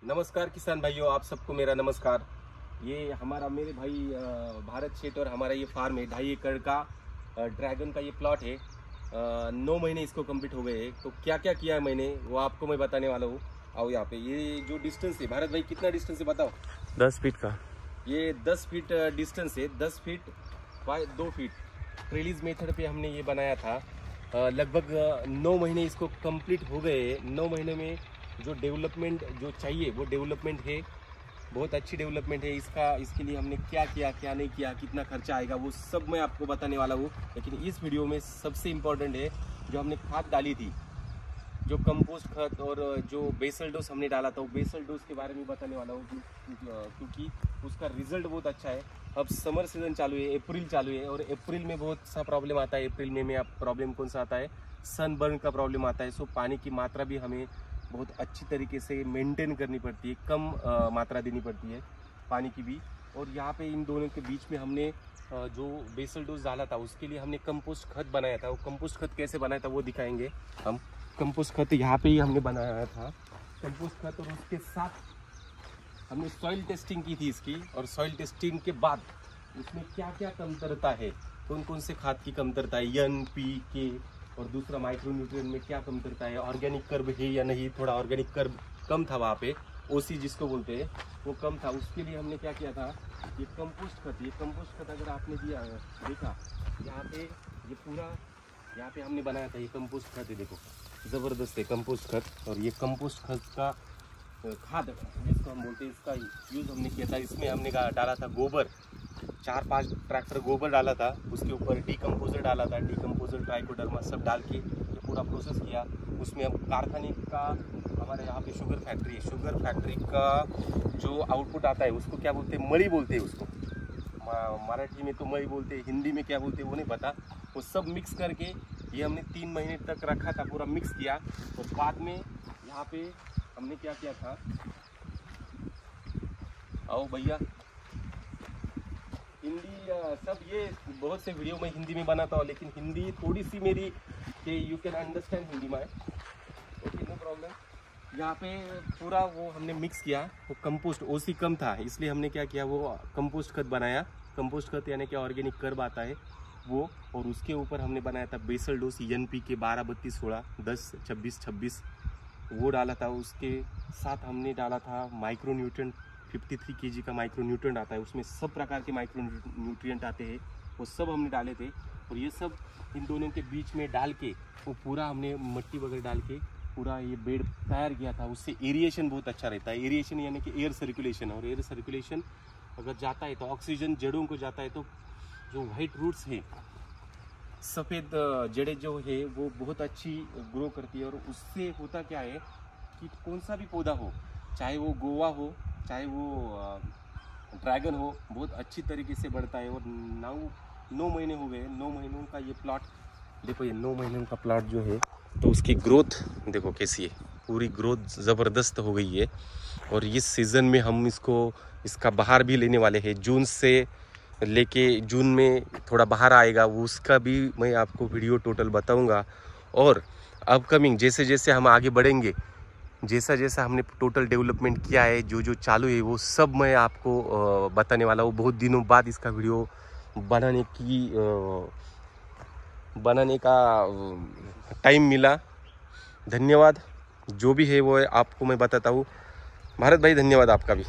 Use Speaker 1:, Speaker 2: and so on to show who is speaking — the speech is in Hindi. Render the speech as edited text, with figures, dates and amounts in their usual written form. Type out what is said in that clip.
Speaker 1: नमस्कार किसान भाइयों, आप सबको मेरा नमस्कार। ये हमारा मेरे भाई भारत शेठ और हमारा ये फार्म है 2.5 एकड़ का ड्रैगन का ये प्लॉट है। 9 महीने इसको कंप्लीट हो गए हैं। तो क्या क्या किया है मैंने वो आपको मैं बताने वाला हूँ। आओ यहाँ पे, ये जो डिस्टेंस है भारत भाई, कितना डिस्टेंस है बताओ?
Speaker 2: 10 फीट का।
Speaker 1: ये 10 फीट डिस्टेंस है, 10 फीट बाय 2 फीट ट्रेलिज मेथड पे हमने ये बनाया था। लगभग 9 महीने इसको कंप्लीट हो गए। 9 महीने में जो डेवलपमेंट जो चाहिए वो डेवलपमेंट है, बहुत अच्छी डेवलपमेंट है इसका। इसके लिए हमने क्या किया, क्या नहीं किया, कितना खर्चा आएगा, वो सब मैं आपको बताने वाला हूँ। लेकिन इस वीडियो में सबसे इम्पोर्टेंट है जो हमने खाद डाली थी, जो कंपोस्ट खाद और जो बेसल डोज हमने डाला था, वो बेसल डोज के बारे में बताने वाला हूँ क्योंकि उसका रिजल्ट बहुत अच्छा है। अब समर सीजन चालू है, अप्रैल चालू है और अप्रैल में बहुत सा प्रॉब्लम आता है। अप्रैल में आप प्रॉब्लम कौन सा आता है? सनबर्न का प्रॉब्लम आता है। सो पानी की मात्रा भी हमें बहुत अच्छी तरीके से मेंटेन करनी पड़ती है, कम मात्रा देनी पड़ती है पानी की भी। और यहाँ पे इन दोनों के बीच में हमने जो बेसल डोज डाला था उसके लिए हमने कंपोस्ट खत बनाया था। वो कंपोस्ट खत कैसे बनाया था वो दिखाएंगे हम। कंपोस्ट खत यहाँ पे ही हमने बनाया था कंपोस्ट खत, और उसके साथ हमने सॉइल टेस्टिंग की थी इसकी। और सॉइल टेस्टिंग के बाद उसमें क्या क्या कमतरता है, कौन कौन से खाद की कमतरता है, NPK और दूसरा माइक्रोन्यूट्रिएंट में क्या कमतरता है, ऑर्गेनिक कर्ब है या नहीं। थोड़ा ऑर्गेनिक कर्ब कम था वहाँ पे, OC जिसको बोलते हैं वो कम था। उसके लिए हमने क्या किया था, ये कंपोस्ट खत। ये कंपोस्ट खत अगर आपने दिया देखा यहाँ पे, ये पूरा यहाँ पे हमने बनाया था। ये कंपोस्ट खत है, देखो ज़बरदस्त है कंपोस्ट खत। और ये कंपोस्ट खत का खाद जिसको हम बोलते हैं, इसका यूज़ हमने किया था। इसमें हमने डाला था गोबर, 4-5 ट्रैक्टर गोबर डाला था। उसके ऊपर डीकम्पोजर डाला था, डीकम्पोजर ट्राइकोडर्मा सब डाल के ये पूरा प्रोसेस किया। उसमें अब कारखाने का, हमारे यहाँ पे शुगर फैक्ट्री है, शुगर फैक्ट्री का जो आउटपुट आता है उसको क्या बोलते हैं? मड़ी बोलते हैं उसको। मराठी में तो मड़ी बोलते हैं, हिंदी में क्या बोलते हैं वो नहीं पता। वो सब मिक्स करके ये हमने 3 महीने तक रखा था, पूरा मिक्स किया। और बाद में यहाँ पे हमने क्या किया था, आओ भैया, हिंदी सब ये बहुत से वीडियो में हिंदी में बनाता हूँ, लेकिन हिंदी थोड़ी सी मेरी कि यू कैन अंडरस्टैंड हिंदी में, ओके नो प्रॉब्लम। यहाँ पे पूरा वो हमने मिक्स किया। वो कंपोस्ट OC कम था, इसलिए हमने क्या किया, वो कंपोस्ट खत बनाया। कंपोस्ट खत यानी कि ऑर्गेनिक कर्ब आता है वो। और उसके ऊपर हमने बनाया था बेसल डोज NPK 12-32-16 10-26-26 वो डाला था। उसके साथ हमने डाला था माइक्रोन्यूट्रिएंट 53 kg का माइक्रोन्यूट्रिएंट आता है। उसमें सब प्रकार के माइक्रोन्यूट्रिएंट आते हैं, वो सब हमने डाले थे। और ये सब इन दोनों के बीच में डाल के वो पूरा हमने मट्टी वगैरह डाल के पूरा ये बेड तैयार किया था। उससे एरिएशन बहुत अच्छा रहता है। एरिएशन यानी कि एयर सर्कुलेशन, और एयर सर्कुलेशन अगर जाता है तो ऑक्सीजन जड़ों को जाता है, तो जो वाइट रूट्स है, सफ़ेद जड़ें जो है वो बहुत अच्छी ग्रो करती है। और उससे होता क्या है कि कौन सा भी पौधा हो, चाहे वो गोवा हो, चाहे वो ड्रैगन हो, बहुत अच्छी तरीके से बढ़ता है। और 9 महीने हो गए, 9 महीनों का ये प्लॉट देखो, ये 9 महीनों का प्लॉट जो है, तो उसकी ग्रोथ देखो कैसी है, पूरी ग्रोथ ज़बरदस्त हो गई है। और इस सीज़न में हम इसका बाहर भी लेने वाले हैं। जून से लेके जून में थोड़ा बाहर आएगा, वो उसका भी मैं आपको वीडियो टोटल बताऊंगा। और अपकमिंग जैसे जैसे हम आगे बढ़ेंगे, जैसा जैसा हमने टोटल डेवलपमेंट किया है, जो जो चालू है, वो सब मैं आपको बताने वाला हूँ। बहुत दिनों बाद इसका वीडियो बनाने का टाइम मिला। धन्यवाद, जो भी है वो आपको मैं बताता हूँ। भारत भाई धन्यवाद आपका भी।